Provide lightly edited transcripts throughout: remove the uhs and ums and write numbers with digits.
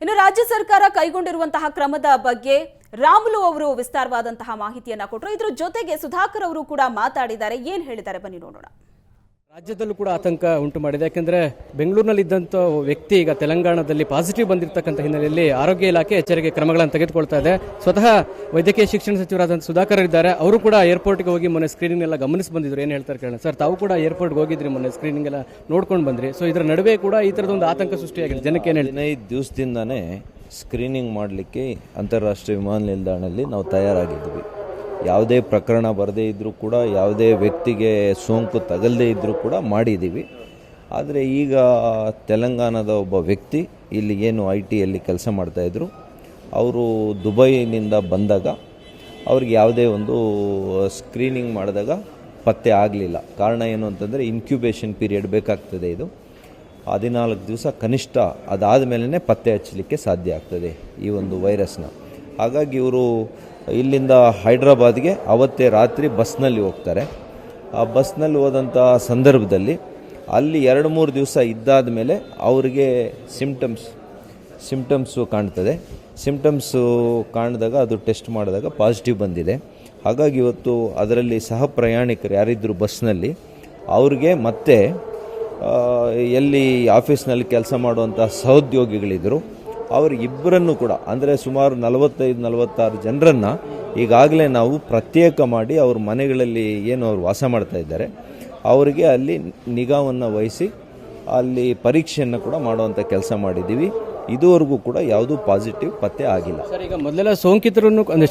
ಇನ್ನು ರಾಜ್ಯ ಸರ್ಕಾರ ಕೈಗೊಂಡಿರುವಂತಹ ಕ್ರಮದ ಬಗ್ಗೆ ರಾಮುಲು ಅವರು ವಿಸ್ತಾರವಾದಂತಹ ಮಾಹಿತಿಯನ್ನ ಕೊಟ್ಟರು. ಇದರ ಜೊತೆಗೆ ಸುಧಾಕರ್ ಅವರು ಕೂಡ ಮಾತಾಡಿದ್ದಾರೆ. ಏನು ಹೇಳಿದ್ದಾರೆ ಬನ್ನಿ ನೋಡೋಣ. ರಾಜ್ಯದಲ್ಲೂ ಕೂಡ ಆತಂಕ ಉಂಟು ಮಾಡಿದೆ. ಯಾಕೆಂದರೆ ಬೆಂಗಳೂರಿನಲ್ಲಿ ಇದ್ದಂಥ ವ್ಯಕ್ತಿ ಈಗ ತೆಲಂಗಾಣದಲ್ಲಿ ಪಾಸಿಟಿವ್ ಬಂದಿರತಕ್ಕಂಥ ಹಿನ್ನೆಲೆಯಲ್ಲಿ ಆರೋಗ್ಯ ಇಲಾಖೆ ಎಚ್ಚರಿಕೆ ಕ್ರಮಗಳನ್ನು ತೆಗೆದುಕೊಳ್ತಾ ಇದೆ. ಸ್ವತಃ ವೈದ್ಯಕೀಯ ಶಿಕ್ಷಣ ಸಚಿವರಾದಂಥ ಸುಧಾಕರ್ ಇದ್ದಾರೆ. ಅವರು ಕೂಡ ಏರ್ಪೋರ್ಟ್ಗೆ ಹೋಗಿ ಮೊನ್ನೆ ಸ್ಕ್ರೀನಿಂಗ್ ಎಲ್ಲ ಗಮನಿಸಿ ಬಂದಿದ್ರು. ಏನು ಹೇಳ್ತಾರೆ ಕೇಳೋಣ. ಸರ್, ತಾವು ಕೂಡ ಏರ್ಪೋರ್ಟ್ಗೆ ಹೋಗಿದ್ರಿ, ಮೊನ್ನೆ ಸ್ಕ್ರೀನಿಂಗ್ ಎಲ್ಲ ನೋಡ್ಕೊಂಡು ಬಂದ್ರಿ. ಸೊ ಇದರ ನಡುವೆ ಕೂಡ ಈ ಥರದೊಂದು ಆತಂಕ ಸೃಷ್ಟಿಯಾಗಿದೆ. ಜನಕ್ಕೆ ಏನು ಹೇಳಿ 15 ದಿವಸದಿಂದಾನೇ ಸ್ಕ್ರೀನಿಂಗ್ ಮಾಡಲಿಕ್ಕೆ ಅಂತಾರಾಷ್ಟ್ರೀಯ ವಿಮಾನ ನಿಲ್ದಾಣದಲ್ಲಿ ನಾವು ತಯಾರಾಗಿದ್ವಿ. ಯಾವುದೇ ಪ್ರಕರಣ ಬರದೇ ಇದ್ದರೂ ಕೂಡ, ಯಾವುದೇ ವ್ಯಕ್ತಿಗೆ ಸೋಂಕು ತಗಲದೇ ಇದ್ದರೂ ಕೂಡ ಮಾಡಿದ್ದೀವಿ. ಆದರೆ ಈಗ ತೆಲಂಗಾಣದ ಒಬ್ಬ ವ್ಯಕ್ತಿ ಇಲ್ಲಿ ಏನು IT ಕೆಲಸ ಮಾಡ್ತಾಯಿದ್ರು, ಅವರು ದುಬೈನಿಂದ ಬಂದಾಗ ಅವ್ರಿಗೆ ಯಾವುದೇ ಒಂದು ಸ್ಕ್ರೀನಿಂಗ್ ಮಾಡಿದಾಗ ಪತ್ತೆ ಆಗಲಿಲ್ಲ. ಕಾರಣ ಏನು ಅಂತಂದರೆ ಇನ್ಕ್ಯುಬೇಷನ್ ಪೀರಿಯಡ್ ಬೇಕಾಗ್ತದೆ. ಇದು 14 ದಿವಸ ಕನಿಷ್ಠ, ಅದಾದ ಮೇಲೇ ಪತ್ತೆ ಹಚ್ಚಲಿಕ್ಕೆ ಸಾಧ್ಯ ಆಗ್ತದೆ ಈ ಒಂದು ವೈರಸ್ನ. ಹಾಗಾಗಿ ಇವರು ಇಲ್ಲಿಂದ ಹೈದ್ರಾಬಾದ್ಗೆ ಅವತ್ತೇ ರಾತ್ರಿ ಬಸ್ನಲ್ಲಿ ಹೋಗ್ತಾರೆ. ಆ ಬಸ್ನಲ್ಲಿ ಹೋದಂಥ ಸಂದರ್ಭದಲ್ಲಿ ಅಲ್ಲಿ 2-3 ದಿವಸ ಇದ್ದಾದ ಮೇಲೆ ಅವರಿಗೆ ಸಿಮ್ಟಮ್ಸು ಕಾಣ್ತದೆ. ಸಿಮ್ಟಮ್ಸು ಕಾಣಿದಾಗ ಅದು ಟೆಸ್ಟ್ ಮಾಡಿದಾಗ ಪಾಸಿಟಿವ್ ಬಂದಿದೆ. ಹಾಗಾಗಿ ಇವತ್ತು ಅದರಲ್ಲಿ ಸಹ ಪ್ರಯಾಣಿಕರು ಯಾರಿದ್ದರು ಬಸ್ನಲ್ಲಿ, ಅವ್ರಿಗೆ ಮತ್ತೆ ಎಲ್ಲಿ ಆಫೀಸ್ನಲ್ಲಿ ಕೆಲಸ ಮಾಡುವಂಥ ಸಹೋದ್ಯೋಗಿಗಳಿದ್ದರು ಅವರಿಬ್ಬರನ್ನು ಕೂಡ, ಅಂದರೆ ಸುಮಾರು 45-46 ಜನರನ್ನು ಈಗಾಗಲೇ ನಾವು ಪ್ರತ್ಯೇಕ ಮಾಡಿ ಅವ್ರ ಮನೆಗಳಲ್ಲಿ ಏನು ಅವರು ವಾಸ ಮಾಡ್ತಾ ಇದ್ದಾರೆ ಅವರಿಗೆ ಅಲ್ಲಿ ನಿಗಾವನ್ನು ವಹಿಸಿ ಅಲ್ಲಿ ಪರೀಕ್ಷೆಯನ್ನು ಕೂಡ ಮಾಡುವಂಥ ಕೆಲಸ ಮಾಡಿದ್ದೀವಿ. ಇದುವರೆಗೂ ಕೂಡ ಯಾವುದೂ ಪಾಸಿಟಿವ್ ಪತ್ತೆ ಆಗಿಲ್ಲ. ಸರ್, ಈಗ ಮೊದಲೆಲ್ಲ ಸೋಂಕಿತರನ್ನು ಅಂದರೆ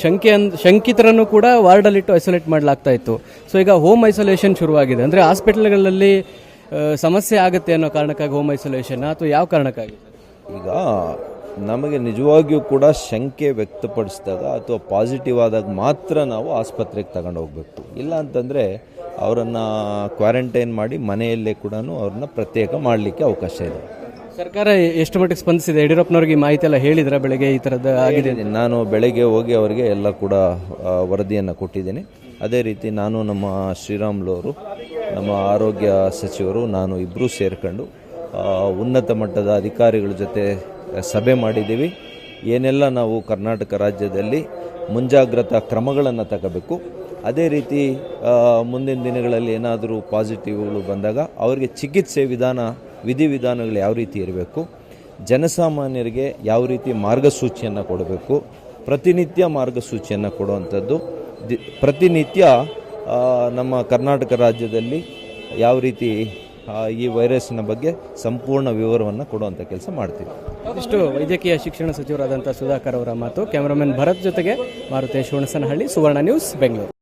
ಶಂಕಿತರನ್ನು ಕೂಡ ವಾರ್ಡಲ್ಲಿಟ್ಟು ಐಸೋಲೇಟ್ ಮಾಡಲಾಗ್ತಾ ಇತ್ತು. ಸೊ ಈಗ ಹೋಮ್ ಐಸೋಲೇಷನ್ ಶುರುವಾಗಿದೆ. ಅಂದರೆ ಹಾಸ್ಪಿಟಲ್ಗಳಲ್ಲಿ ಸಮಸ್ಯೆ ಆಗುತ್ತೆ ಅನ್ನೋ ಕಾರಣಕ್ಕಾಗಿ ಹೋಮ್ ಐಸೋಲೇಷನ್, ಅಥವಾ ಯಾವ ಕಾರಣಕ್ಕಾಗಿ? ಈಗ ನಮಗೆ ನಿಜವಾಗಿಯೂ ಕೂಡ ಶಂಕೆ ವ್ಯಕ್ತಪಡಿಸಿದಾಗ ಅಥವಾ ಪಾಸಿಟಿವ್ ಆದಾಗ ಮಾತ್ರ ನಾವು ಆಸ್ಪತ್ರೆಗೆ ತಗೊಂಡು ಹೋಗಬೇಕು. ಇಲ್ಲ ಅಂತಂದರೆ ಅವರನ್ನು ಕ್ವಾರಂಟೈನ್ ಮಾಡಿ ಮನೆಯಲ್ಲೇ ಕೂಡ ಅವ್ರನ್ನ ಪ್ರತ್ಯೇಕ ಮಾಡಲಿಕ್ಕೆ ಅವಕಾಶ ಇದೆ. ಸರ್ಕಾರ ಎಷ್ಟು ಮಟ್ಟಿಗೆ ಸ್ಪಂದಿಸಿದೆ? ಯಡಿಯೂರಪ್ಪನವ್ರಿಗೆ ಈ ಮಾಹಿತಿ ಎಲ್ಲ ಹೇಳಿದ್ರೆ ಬೆಳಗ್ಗೆ ಈ ಥರದ್ದು ಆಗಿದೆ? ನಾನು ಬೆಳಗ್ಗೆ ಹೋಗಿ ಅವರಿಗೆ ಎಲ್ಲ ಕೂಡ ವರದಿಯನ್ನು ಕೊಟ್ಟಿದ್ದೀನಿ. ಅದೇ ರೀತಿ ನಾನು ನಮ್ಮ ಶ್ರೀರಾಮುಲು ಅವರು, ನಮ್ಮ ಆರೋಗ್ಯ ಸಚಿವರು, ನಾನು ಇಬ್ಬರೂ ಸೇರ್ಕೊಂಡು ಉನ್ನತ ಮಟ್ಟದ ಅಧಿಕಾರಿಗಳ ಜೊತೆ ಸಭೆ ಮಾಡಿದ್ದೀವಿ. ಏನೆಲ್ಲ ನಾವು ಕರ್ನಾಟಕ ರಾಜ್ಯದಲ್ಲಿ ಮುಂಜಾಗ್ರತಾ ಕ್ರಮಗಳನ್ನು ತಗೋಬೇಕು, ಅದೇ ರೀತಿ ಮುಂದಿನ ದಿನಗಳಲ್ಲಿ ಏನಾದರೂ ಪಾಸಿಟಿವ್ಗಳು ಬಂದಾಗ ಅವರಿಗೆ ಚಿಕಿತ್ಸೆ ವಿಧಿವಿಧಾನಗಳು ಯಾವ ರೀತಿ ಇರಬೇಕು, ಜನಸಾಮಾನ್ಯರಿಗೆ ಯಾವ ರೀತಿ ಮಾರ್ಗಸೂಚಿಯನ್ನು ಕೊಡಬೇಕು, ಪ್ರತಿನಿತ್ಯ ಮಾರ್ಗಸೂಚಿಯನ್ನು ಕೊಡುವಂಥದ್ದು, ಪ್ರತಿನಿತ್ಯ ನಮ್ಮ ಕರ್ನಾಟಕ ರಾಜ್ಯದಲ್ಲಿ ಯಾವ ರೀತಿ ಈ ವೈರಸ್ನ ಬಗ್ಗೆ ಸಂಪೂರ್ಣ ವಿವರವನ್ನು ಕೊಡುವಂಥ ಕೆಲಸ ಮಾಡ್ತೀವಿ. ಇಷ್ಟು ವೈದ್ಯಕೀಯ ಶಿಕ್ಷಣ ಸಚಿವರಾದಂಥ ಸುಧಾಕರ್ ಅವರ ಮಾತು. ಕ್ಯಾಮರಾಮನ್ ಭರತ್ ಜೊತೆಗೆ ಮಾರುತೇಶ್ ಹುಣಸನಹಳ್ಳಿ, ಸುವರ್ಣ ನ್ಯೂಸ್, ಬೆಂಗಳೂರು.